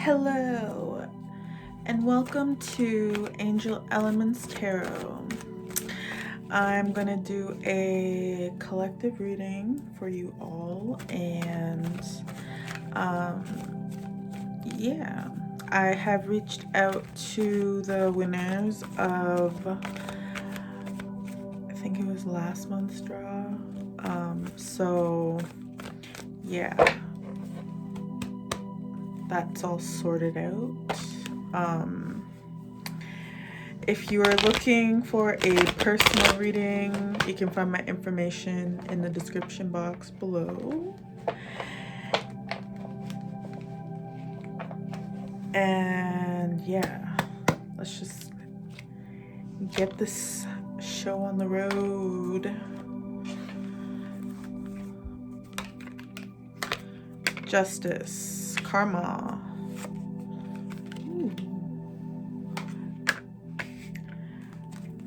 Hello, and welcome to Angel.elementz tarot. I'm going to do a collective reading for you all, and yeah, I have reached out to the winners of, I think it was last month's draw, so yeah, that's all sorted out. If you are looking for a personal reading, you can find my information in the description box below. And yeah, let's just get this show on the road. Justice, karma. Ooh.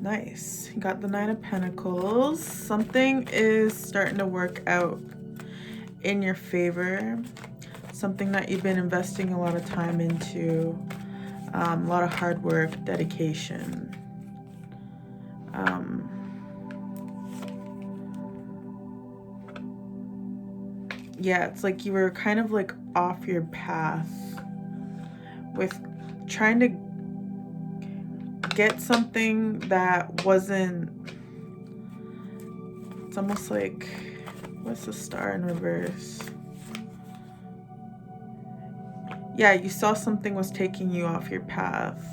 Nice. You got the Nine of Pentacles. Something is starting to work out in your favor. Something that you've been investing a lot of time into. A lot of hard work, dedication. Yeah, it's like you were kind of like off your path with trying to get something that wasn't, it's almost like, what's the star in reverse? Yeah, you saw something was taking you off your path.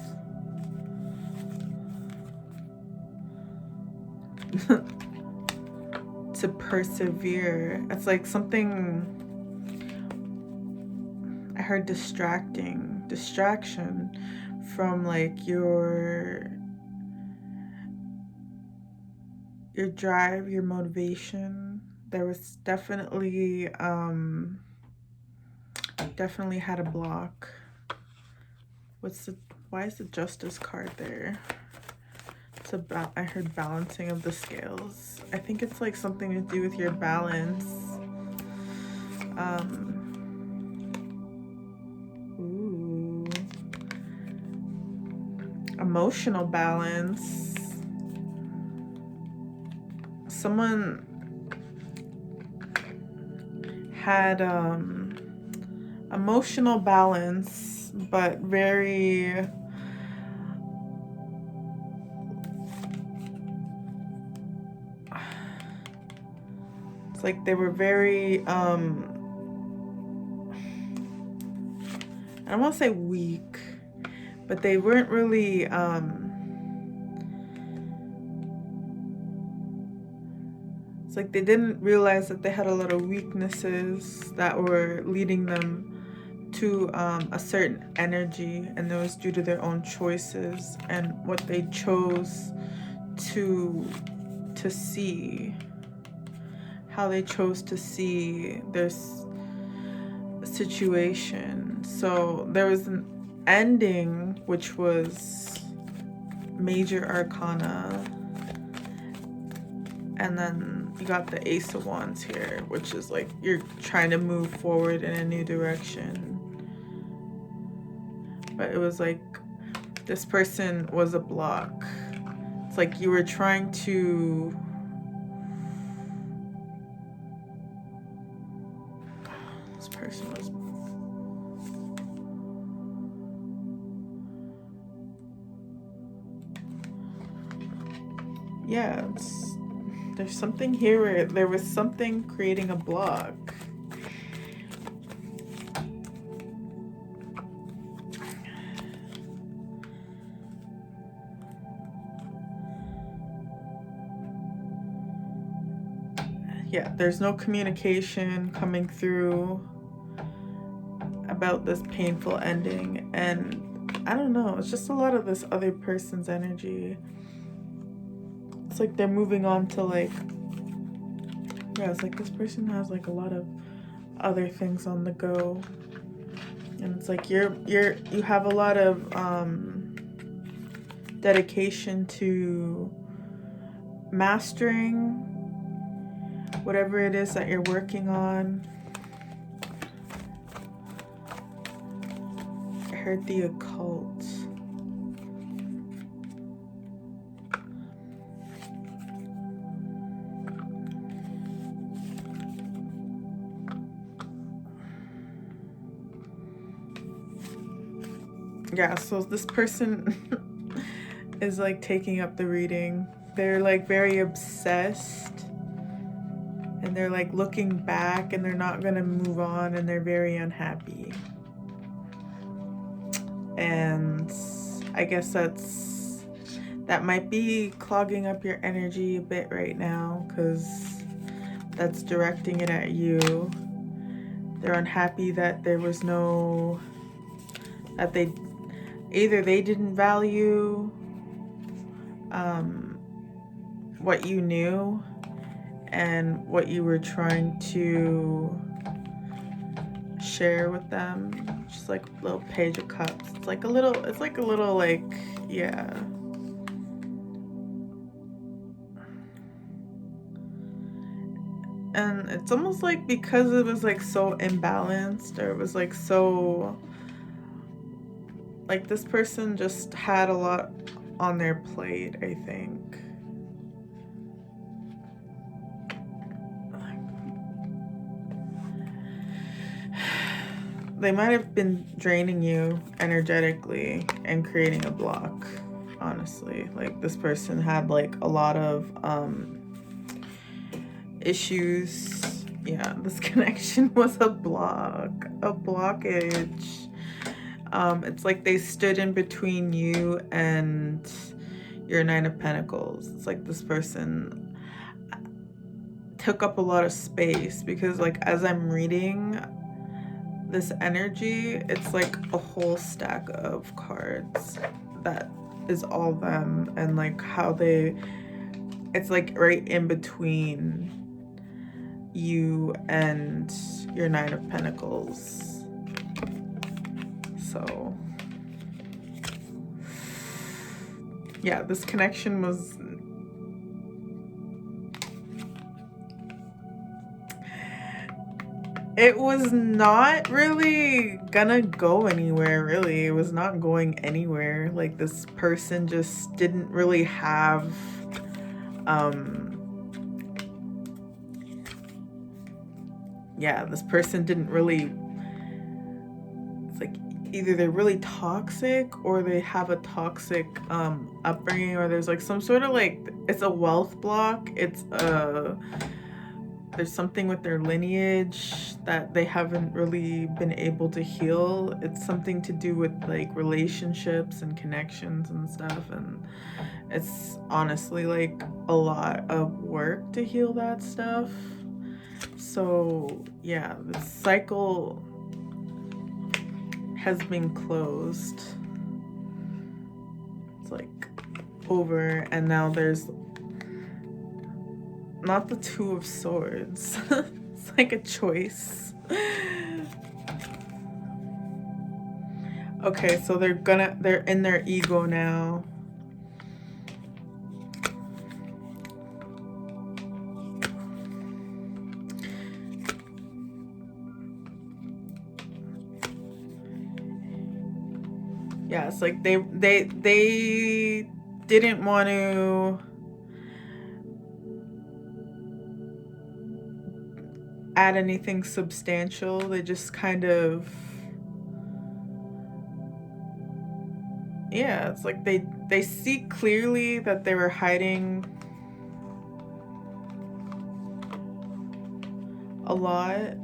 To persevere. It's like something, I heard distraction from like your drive, your motivation. There was definitely had a block. Why is the Justice card there? It's about, I heard balancing of the scales. I think it's like something to do with your balance. Ooh. Emotional balance. Someone had emotional balance, but very like they were very I don't want to say weak, but they weren't really it's like they didn't realize that they had a lot of weaknesses that were leading them to a certain energy, and it was due to their own choices and what they chose to see, how they chose to see their situation. So there was an ending, which was major arcana, and then you got the Ace of Wands here, which is like you're trying to move forward in a new direction. But it was like this person was a block. It's like you were trying to person was, yeah, there's something here where there was something creating a block. Yeah, there's no communication coming through about this painful ending, and I don't know, it's just a lot of this other person's energy. It's like they're moving on to like, yeah, it's like this person has like a lot of other things on the go, and it's like you have a lot of dedication to mastering whatever it is that you're working on. heard the occult. Yeah, so this person is like taking up the reading. They're like very obsessed, and they're like looking back, and they're not gonna move on, and they're very unhappy. And I guess that might be clogging up your energy a bit right now, because that's directing it at you. They're unhappy that there was no, that they didn't value what you knew and what you were trying to share with them. Just like a little Page of Cups. It's like a little like, yeah. And it's almost like because it was like so imbalanced, or it was like so, like this person just had a lot on their plate, I think. They might have been draining you energetically and creating a block, honestly. Like this person had like a lot of issues. Yeah, this connection was a blockage. It's like they stood in between you and your Nine of Pentacles. It's like this person took up a lot of space, because like as I'm reading this energy, it's like a whole stack of cards that is all them, and like how it's like right in between you and your Nine of Pentacles. So yeah, this connection was, it was not really gonna go anywhere, really. It was not going anywhere. Like this person just didn't really have yeah, this person didn't really, it's like either they're really toxic, or they have a toxic upbringing, or there's like some sort of like, it's a wealth block. It's there's something with their lineage that they haven't really been able to heal. It's something to do with like relationships and connections and stuff, and it's honestly like a lot of work to heal that stuff. So yeah, the cycle has been closed. It's like over, and now there's not the Two of Swords. It's like a choice. Okay, so they're in their ego now. Yeah, it's like they didn't want to add anything substantial. They just kind of, yeah, it's like they see clearly that they were hiding a lot,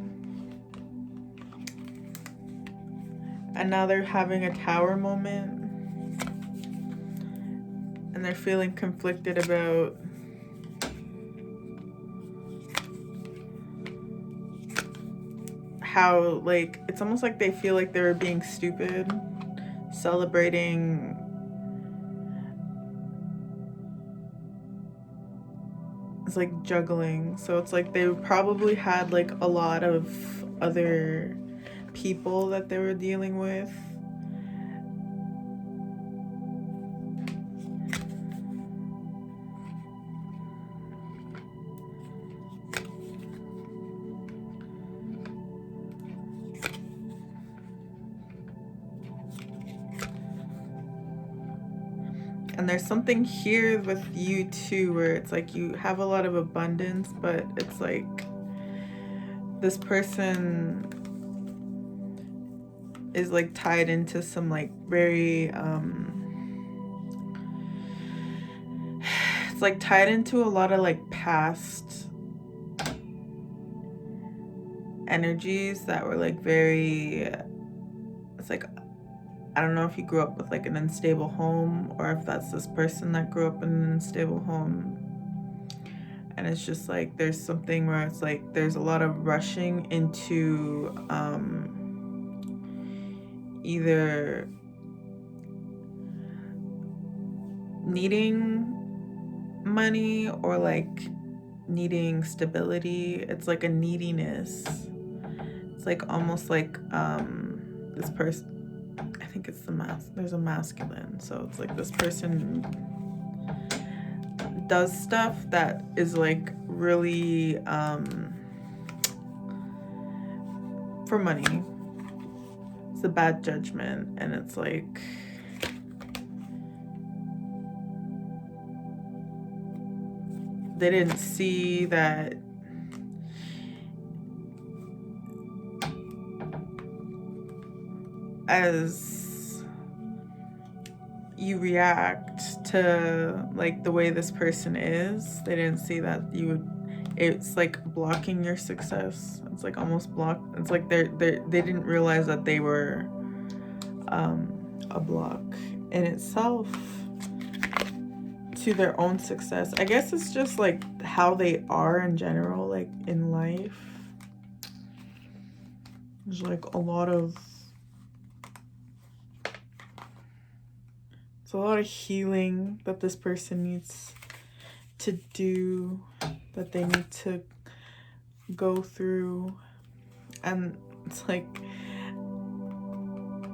and now they're having a Tower moment, and they're feeling conflicted about how, like, it's almost like they feel like they were being stupid, celebrating it's like juggling. So it's like they probably had like a lot of other people that they were dealing with. And there's something here with you too, where it's like you have a lot of abundance, but it's like this person is like tied into some like very it's like tied into a lot of like past energies that were like very, it's like, I don't know if you grew up with like an unstable home, or if that's this person that grew up in an unstable home. And it's just like there's something where it's like there's a lot of rushing into either needing money or like needing stability. It's like a neediness. It's like almost like this person, I think it's there's a masculine, so it's like this person does stuff that is like really for money. It's a bad judgment, and it's like they didn't see that as you react to like the way this person is. They didn't see that you would, it's like blocking your success. It's like almost block. It's like they didn't realize that they were a block in itself to their own success. I guess it's just like how they are in general, like in life. There's like a lot of, it's a lot of healing that this person needs to do, that they need to go through. And it's like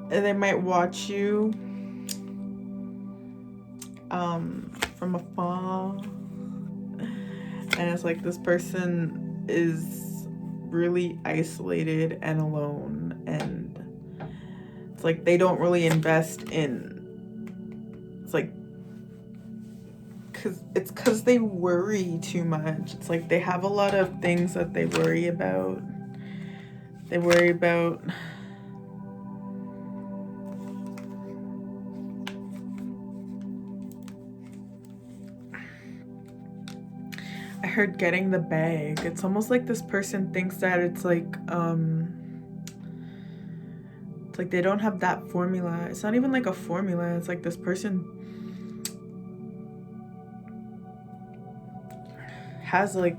they might watch you from afar, and it's like this person is really isolated and alone, and it's like they don't really invest in, it's like because they worry too much. It's like they have a lot of things that they worry about. They worry about I heard getting the bag. It's almost like this person thinks that it's like they don't have that formula. It's not even like a formula. It's like this person has like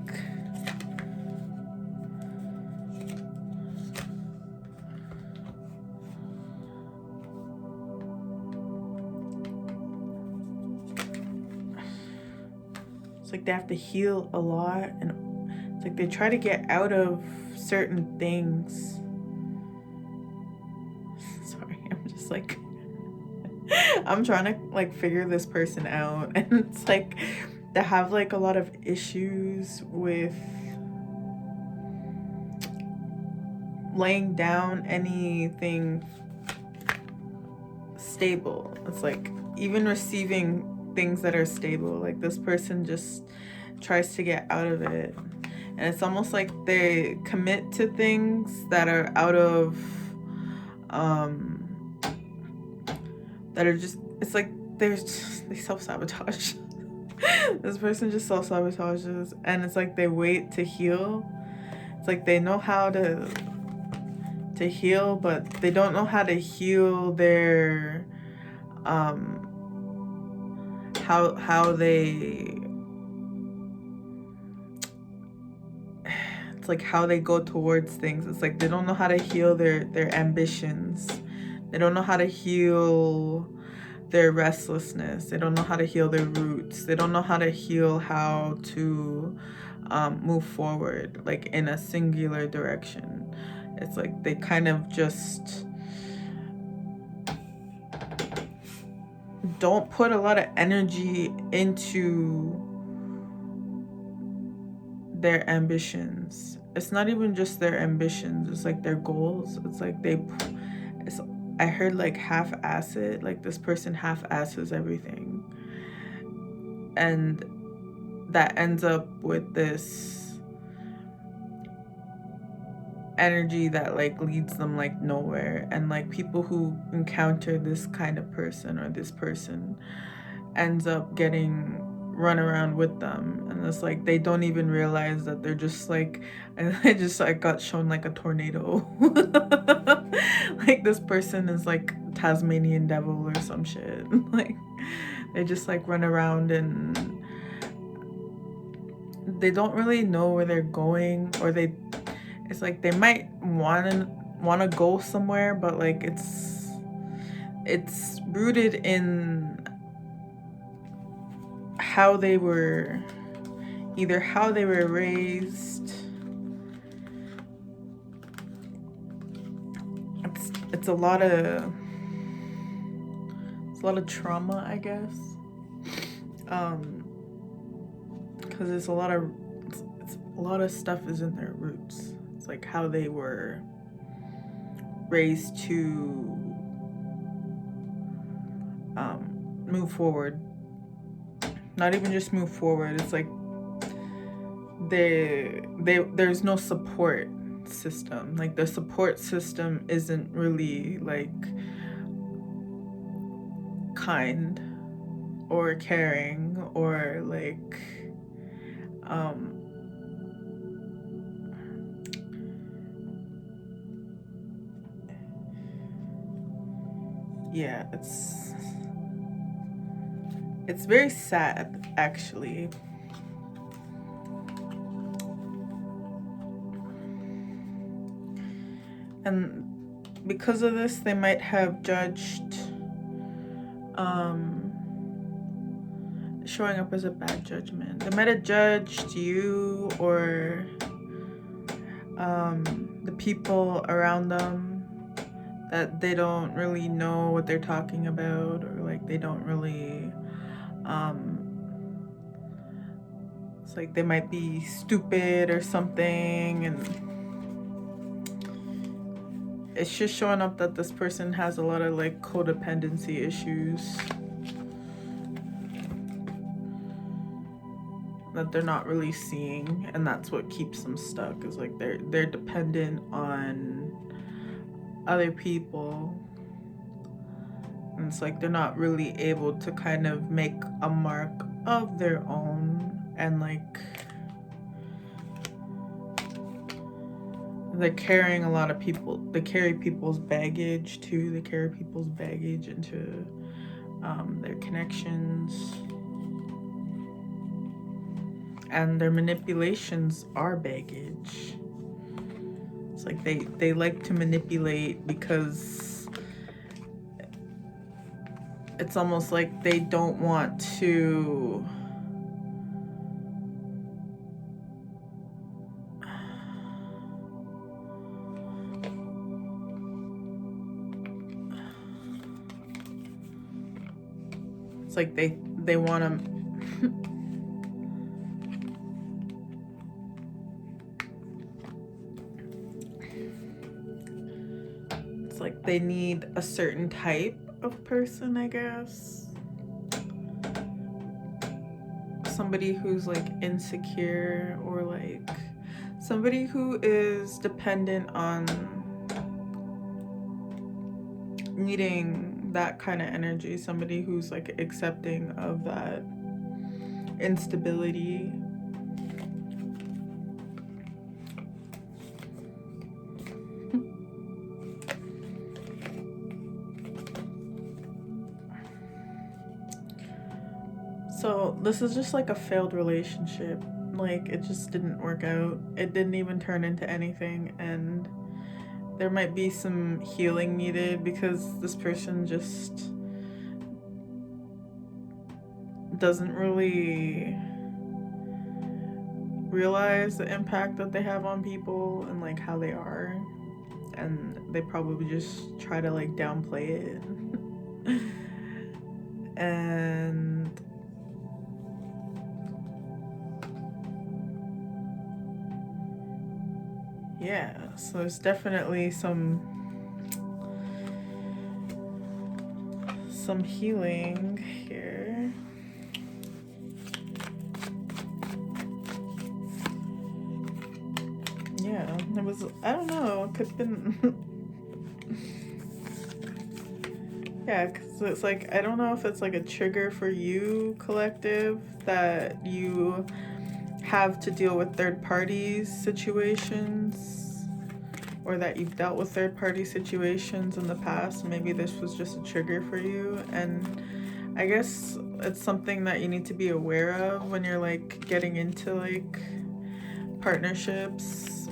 it's like they have to heal a lot, and it's like they try to get out of certain things. Sorry, I'm just like I'm trying to like figure this person out, and it's like they have like a lot of issues with laying down anything stable. It's like even receiving things that are stable, like this person just tries to get out of it. And it's almost like they commit to things that are out of that are just, it's like they self-sabotage. This person just self-sabotages, and it's like they wait to heal. It's like they know how to heal, but they don't know how to heal their how they, it's like how they go towards things. It's like they don't know how to heal their ambitions. They don't know how to heal their restlessness. They don't know how to heal their roots. They don't know how to heal how to move forward like in a singular direction. It's like they kind of just don't put a lot of energy into their ambitions. It's not even just their ambitions, it's like their goals. It's like I heard like half-ass it, like this person half-asses everything. and that ends up with this energy that like leads them like nowhere. And like people who encounter this kind of person, or this person ends up getting run around with them, and it's like they don't even realize that they're just like, and I just like got shown like a tornado. Like this person is like Tasmanian devil or some shit. Like they just like run around and they don't really know where they're going, or it's like they might want to go somewhere, but like it's rooted in how they were, either how they were raised. It's a lot of trauma, I guess. Because it's a lot of stuff is in their roots. It's like how they were raised to move forward. Not even just move forward. It's like there's no support system. Like the support system isn't really like kind or caring, or like yeah, it's very sad, actually. And because of this, they might have judged showing up as a bad judgment. They might have judged you or the people around them, that they don't really know what they're talking about, or like they don't really it's like they might be stupid or something, and it's just showing up that this person has a lot of like codependency issues that they're not really seeing, and that's what keeps them stuck. Is like they're dependent on other people, and it's like they're not really able to kind of make a mark of their own, and like they're carrying a lot of people. They carry people's baggage too. They carry people's baggage into their connections. And their manipulations are baggage. It's like they like to manipulate because it's almost like they don't want to it's like they want to it's like they need a certain type of person, I guess. Somebody who's like insecure, or like somebody who is dependent on needing that kind of energy. Somebody who's like accepting of that instability. So this is just like a failed relationship. Like it just didn't work out. It didn't even turn into anything, and there might be some healing needed because this person just doesn't really realize the impact that they have on people and like how they are, and they probably just try to like downplay it. And yeah, so there's definitely some healing here. It was, I don't know, it could have been yeah, because it's like, I don't know if it's like a trigger for you, collective, that you have to deal with third party situations, or that you've dealt with third party situations in the past. Maybe this was just a trigger for you, and I guess it's something that you need to be aware of when you're like getting into like partnerships,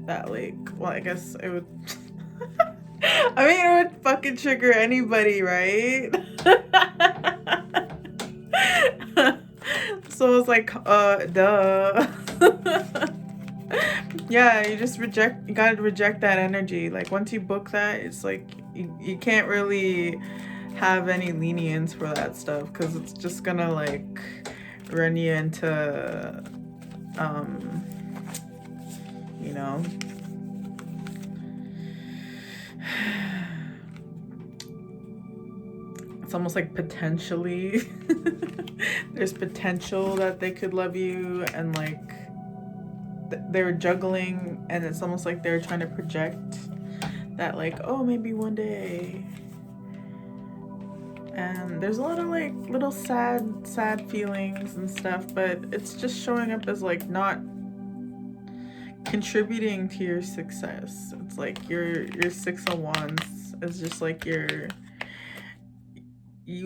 that like, well, I guess it would I mean, it would fucking trigger anybody, right? So it's like, duh. Yeah, you just you gotta reject that energy. Like, once you book that, it's like, you can't really have any lenience for that stuff, because it's just gonna, like, run you into, you know, it's almost like potentially there's potential that they could love you, and like they're juggling, and it's almost like they're trying to project that, like, oh, maybe one day. And there's a lot of like little sad feelings and stuff, but it's just showing up as like not contributing to your success. It's like your 6 of Wands is just like you're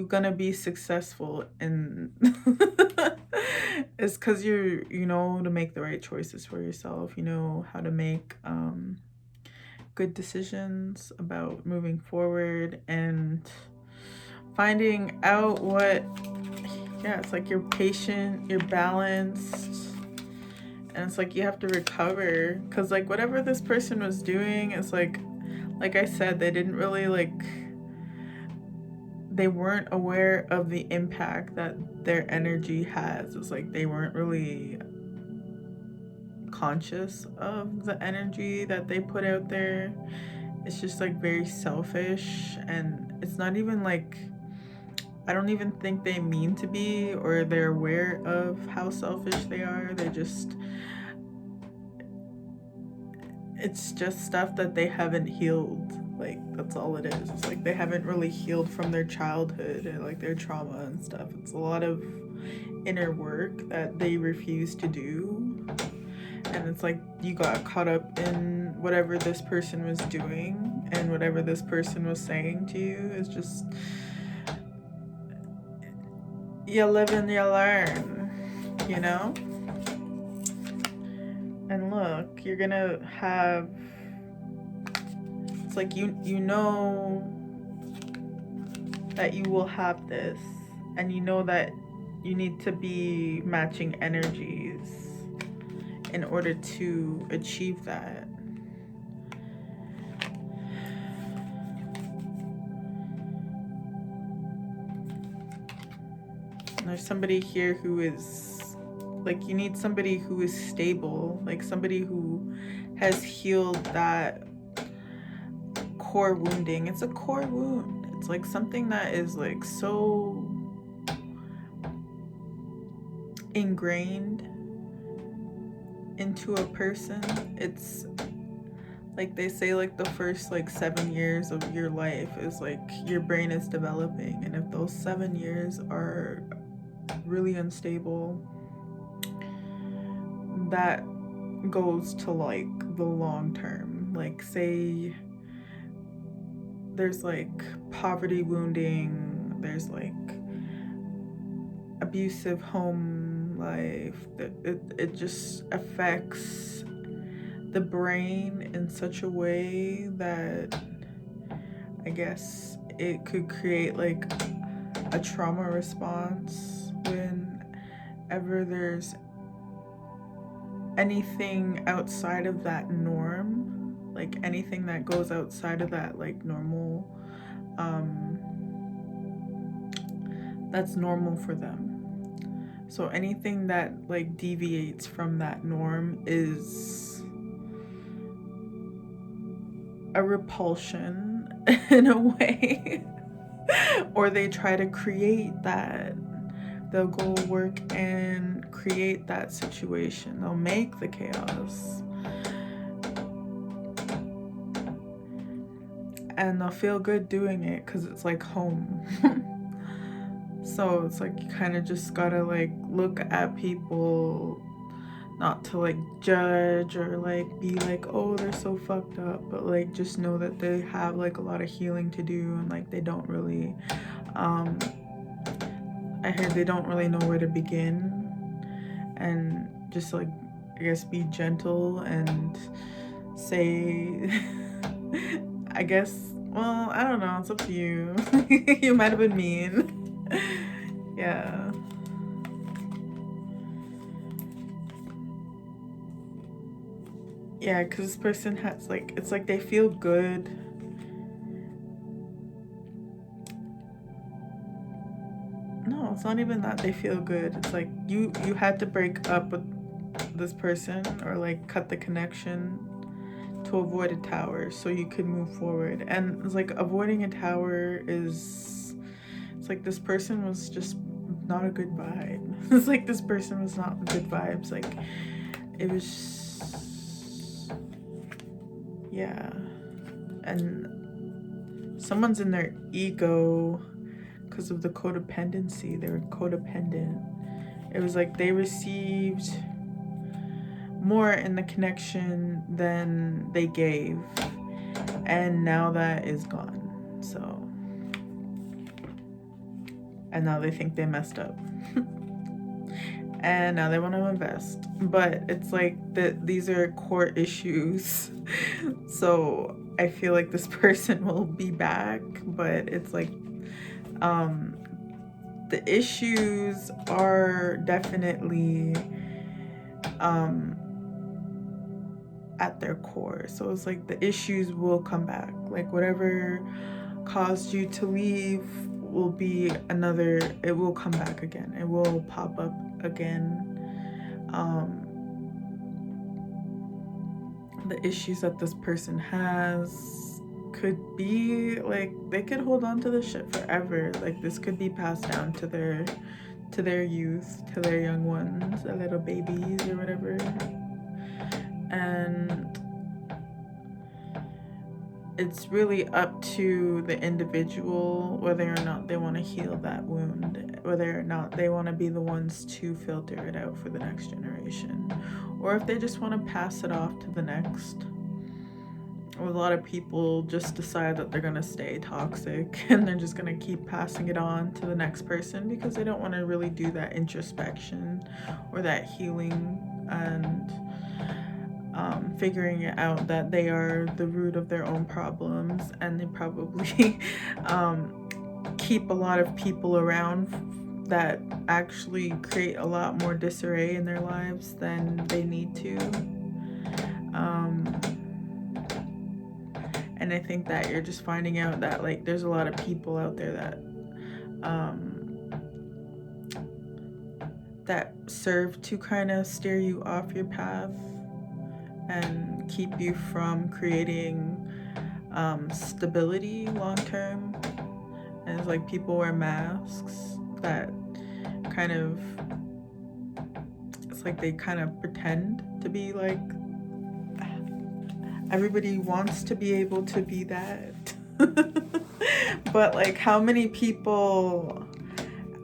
gonna be successful, and it's because you know to make the right choices for yourself. You know how to make good decisions about moving forward and finding out what, yeah, it's like you're patient, you're balanced, and it's like you have to recover, because like whatever this person was doing, it's like I said, they didn't really like, they weren't aware of the impact that their energy has. It's like they weren't really conscious of the energy that they put out there. It's just like very selfish, and it's not even like, I don't even think they mean to be, or they're aware of how selfish they are. They're just, it's just stuff that they haven't healed. Like, that's all it is. It's like they haven't really healed from their childhood and like their trauma and stuff. It's a lot of inner work that they refuse to do. And it's like you got caught up in whatever this person was doing, and whatever this person was saying to you is just, you live and you learn, you know? And look, you're gonna have, it's like you know that you will have this, and you know that you need to be matching energies in order to achieve that. And there's somebody here who is like, you need somebody who is stable, like somebody who has healed that core wounding. It's a core wound. It's like something that is like so ingrained into a person. It's like they say, like the first like 7 years of your life is like your brain is developing, and if those 7 years are really unstable, that goes to like the long term. Like, say there's like poverty wounding, there's like abusive home life, that it just affects the brain in such a way that I guess it could create like a trauma response whenever there's anything outside of that norm, like anything that goes outside of that like normal, that's normal for them. So anything that like deviates from that norm is a repulsion in a way. Or they try to create that. They'll go work and create that situation. They'll make the chaos. and they'll feel good doing it because it's like home. So it's like you kind of just gotta like look at people, not to like judge or like be like, oh, they're so fucked up, but like just know that they have like a lot of healing to do, and like they don't really I heard they don't really know where to begin, and just like, I guess, be gentle and say I guess, well, I don't know, it's up to you. You might have been mean. Yeah. Yeah, because this person has like, it's like they feel good. No, it's not even that they feel good. It's like you had to break up with this person, or like cut the connection to avoid a tower so you could move forward. And it's like avoiding a tower is, it's like this person was just not a good vibe. It's like this person was not good vibes. Like it was, yeah. And someone's in their ego because of the codependency. They were codependent. It was like they received more in the connection than they gave, and now that is gone. So, and now they think they messed up. And now they want to invest, but it's like these are core issues. So I feel like this person will be back, but it's like the issues are definitely at their core. So it's like the issues will come back. Like whatever caused you to leave will be another, it will come back again. It will pop up again. The issues that this person has could be like, they could hold on to this shit forever. Like this could be passed down to their youth, to their young ones, their little babies or whatever. And it's really up to the individual whether or not they want to heal that wound, whether or not they want to be the ones to filter it out for the next generation, or if they just want to pass it off to the next. A lot of people just decide that they're going to stay toxic and they're just going to keep passing it on to the next person because they don't want to really do that introspection or that healing and figuring it out that they are the root of their own problems, and they probably keep a lot of people around that actually create a lot more disarray in their lives than they need to. And I think that you're just finding out that like there's a lot of people out there that that serve to kind of steer you off your path and keep you from creating stability long term. And it's like people wear masks that kind of, it's like they kind of pretend to be like, everybody wants to be able to be that. But like how many people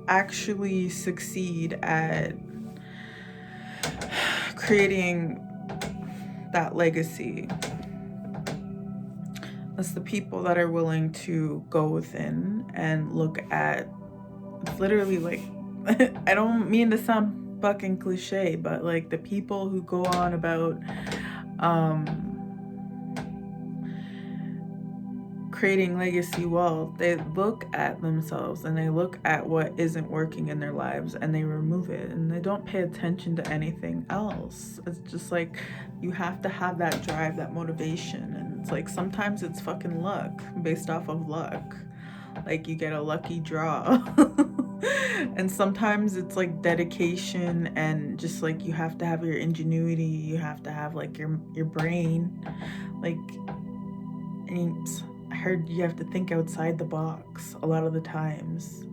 actually succeed at creating that legacy? It's the people that are willing to go within and look at, it's literally like, I don't mean to sound fucking cliche, but like the people who go on about creating legacy wealth, they look at themselves and they look at what isn't working in their lives and they remove it, and they don't pay attention to anything else. It's just like you have to have that drive, that motivation, and it's like sometimes it's fucking luck, based off of luck, like you get a lucky draw. And sometimes it's like dedication, and just like you have to have your ingenuity, you have to have like your brain, like, and I heard you have to think outside the box a lot of the times.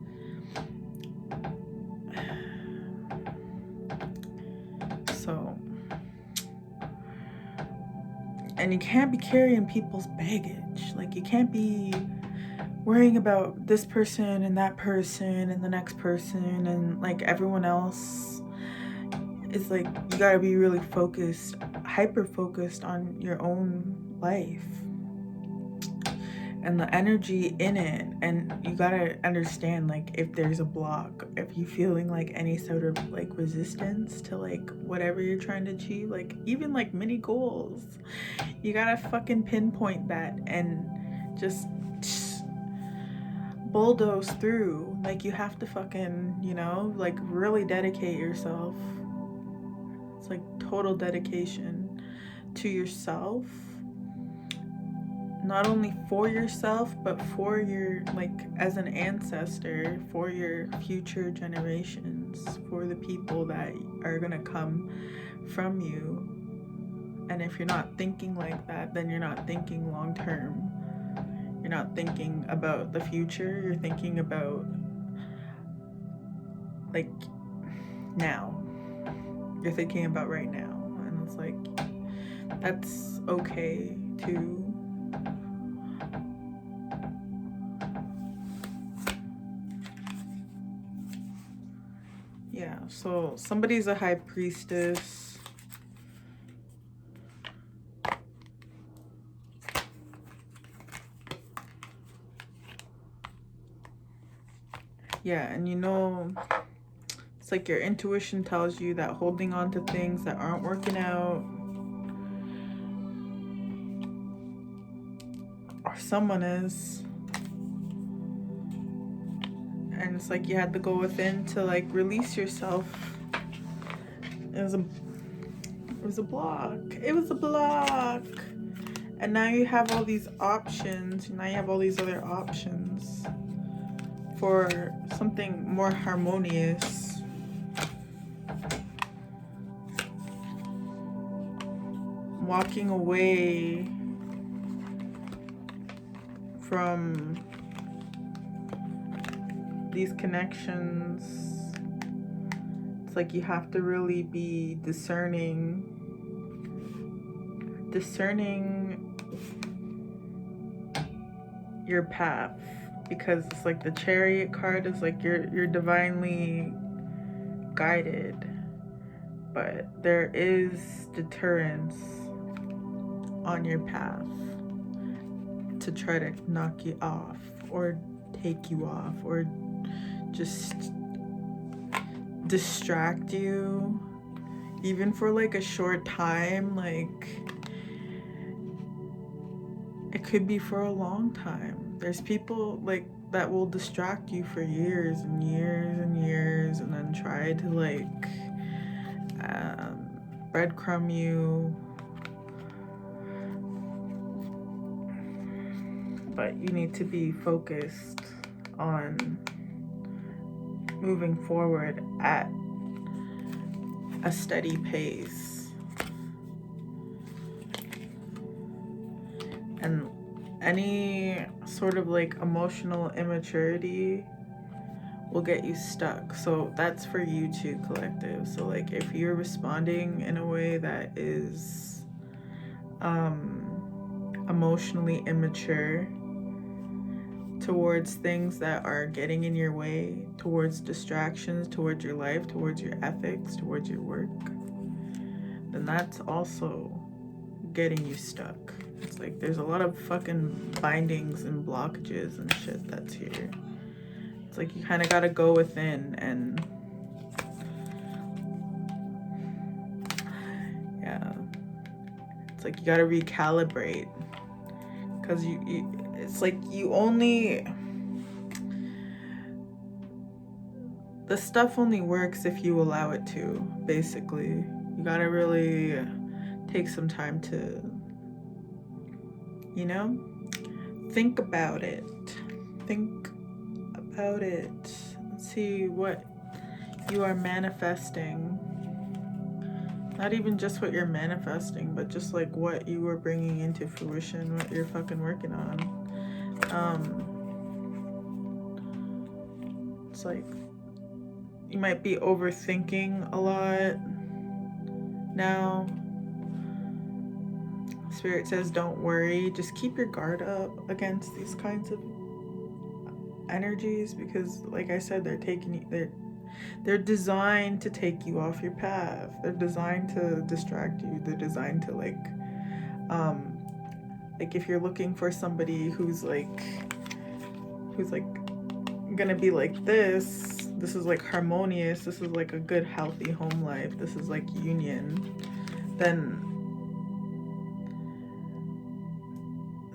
So And you can't be carrying people's baggage. Like, you can't be worrying about this person and that person and the next person and like everyone else. It's like you gotta be really focused, hyper focused on your own life and the energy in it. And you gotta understand, like, if there's a block, if you're feeling like any sort of like resistance to like whatever you're trying to achieve, like even like mini goals, you gotta fucking pinpoint that and just bulldoze through. Like, you have to fucking, you know, like really dedicate yourself. It's like total dedication to yourself, not only for yourself, but for your, like, as an ancestor, for your future generations, for the people that are gonna come from you. And if you're not thinking like that, then you're not thinking long term. You're not thinking about the future, you're thinking about like now. You're thinking about right now. And it's like, that's okay too. Yeah, so somebody's a high priestess. Yeah, and you know, it's like your intuition tells you that holding on to things that aren't working out, or someone is, and it's like you had to go within to like release yourself. It was a block. It was a block. And now you have all these options. Now you have all these other options for something more harmonious. Walking away from these connections. It's like you have to really be discerning your path, because it's like the Chariot card is like you're divinely guided, but there is deterrence on your path to try to knock you off or take you off or just distract you, even for like a short time. Like, it could be for a long time. There's people like that will distract you for years and years and years, and then try to like breadcrumb you. But you need to be focused on moving forward at a steady pace. And any sort of like emotional immaturity will get you stuck. So that's for you too, collective. So like if you're responding in a way that is emotionally immature towards things that are getting in your way, towards distractions, towards your life, towards your ethics, towards your work, then that's also getting you stuck. It's like there's a lot of fucking bindings and blockages and shit that's here. It's like you kind of got to go within and yeah, it's like you got to recalibrate, because it's like you only, the stuff only works if you allow it to, basically. You got to really take some time to, you know, think about it. Think about it. See what you are manifesting. Not even just what you're manifesting, but just like what you are bringing into fruition, what you're fucking working on. It's like you might be overthinking a lot now, Spirit says don't worry, just keep your guard up against these kinds of energies, because like I said, they're designed to take you off your path. They're designed to distract you. They're designed to like if you're looking for somebody who's gonna be like this is like harmonious, this is like a good healthy home life, this is like union, then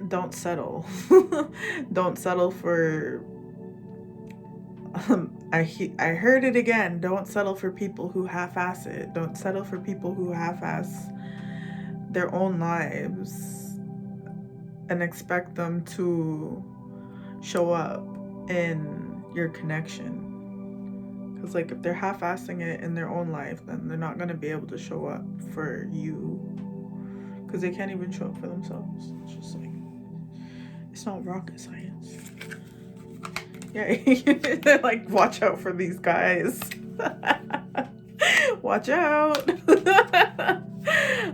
don't settle. Don't settle for I heard it again. Don't settle for people who half-ass it. Don't settle for people who half-ass their own lives and expect them to show up in your connection. Because like if they're half-assing it in their own life, then they're not going to be able to show up for you, because they can't even show up for themselves. It's just like, it's not rocket science. Yeah. They're like, watch out for these guys. Watch out.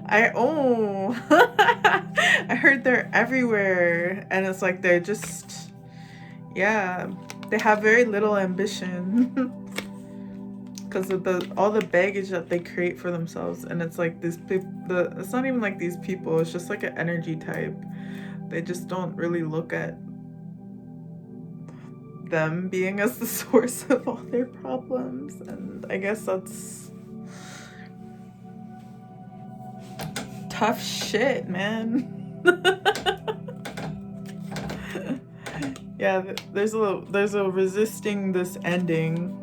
I heard they're everywhere, and it's like they're just, yeah, they have very little ambition because of all the baggage that they create for themselves. And it's like this it's not even like these people, it's just like an energy type. They just don't really look at them being as the source of all their problems, and I guess that's tough shit, man. Yeah, there's a resisting this ending,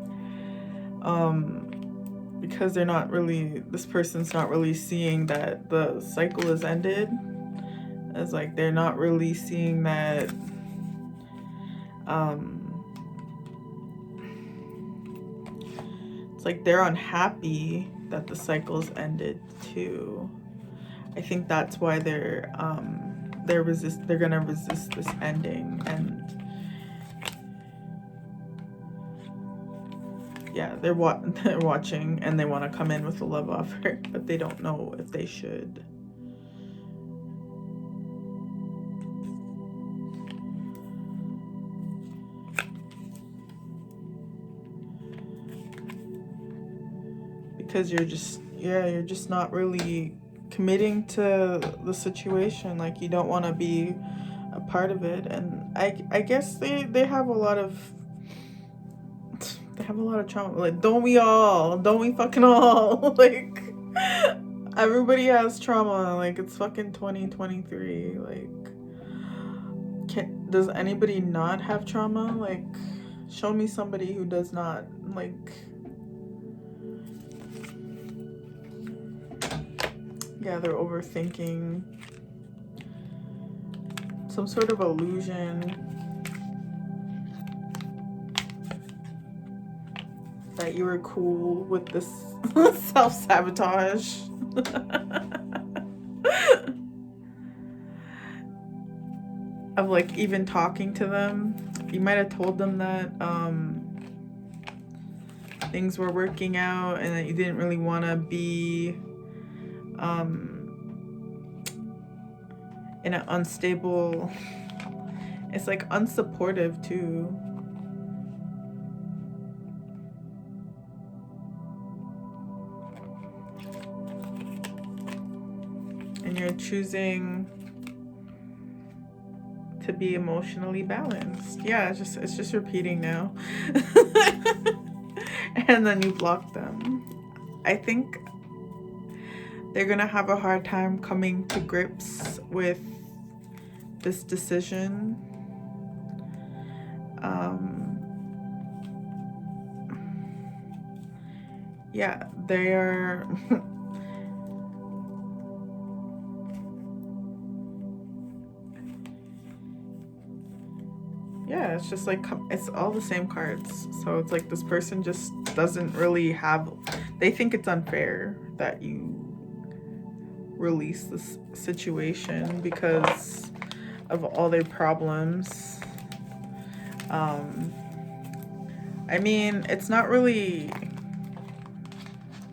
because this person's not really seeing that the cycle has ended. It's like they're not really seeing that it's like they're unhappy that the cycle's ended too. I think that's why they're gonna resist this ending. And yeah, they're watching, and they want to come in with a love offer, but they don't know if they should. Because you're just not really committing to the situation. Like, you don't want to be a part of it. And I guess they have a lot of trauma. Like, don't we fucking all? Like, everybody has trauma. Like, it's fucking 2023. Like, does anybody not have trauma? Like, show me somebody who does not. Like, yeah, they're overthinking some sort of illusion that you were cool with this self-sabotage. Of like even talking to them. You might have told them that things were working out and that you didn't really want to be in an unstable, it's like unsupportive too. And you're choosing to be emotionally balanced. Yeah, it's just repeating now. And then you block them. I think they're gonna have a hard time coming to grips with this decision. Yeah, they are. Yeah, it's just like, it's all the same cards. So it's like this person just doesn't really have, they think it's unfair that you release this situation because of all their problems. I mean, it's not really,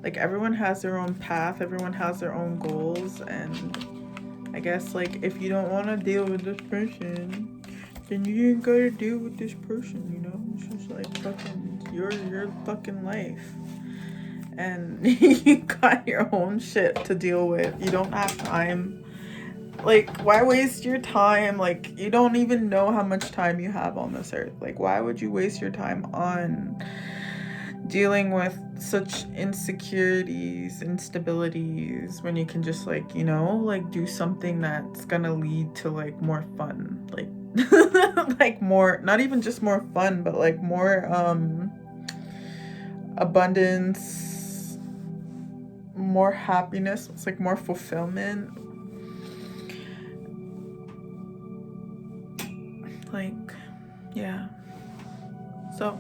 like, everyone has their own path, everyone has their own goals, and I guess, like, if you don't want to deal with this person, then you ain't gotta deal with this person, you know? It's just like fucking your fucking life. And you got your own shit to deal with. You don't have time. Like, why waste your time? Like, you don't even know how much time you have on this earth. Like, why would you waste your time on dealing with such insecurities, instabilities, when you can just, like, you know, like, do something that's gonna lead to, like, more fun. Like, like, more, not even just more fun, but, like, more, abundance, more happiness. It's like more fulfillment. Like, yeah. So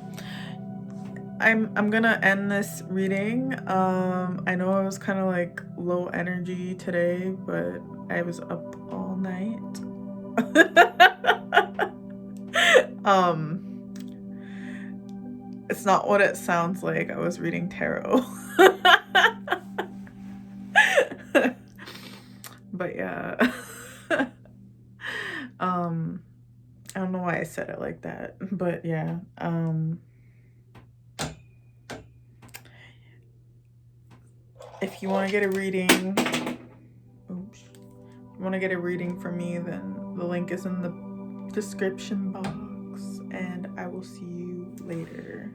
I'm gonna end this reading. I know I was kind of like low energy today, but I was up all night. It's not what it sounds like. I was reading tarot. But yeah. I don't know why I said it like that, but yeah. If you want to get a reading, oops, if you want to get a reading from me, then the link is in the description box, and I will see you later.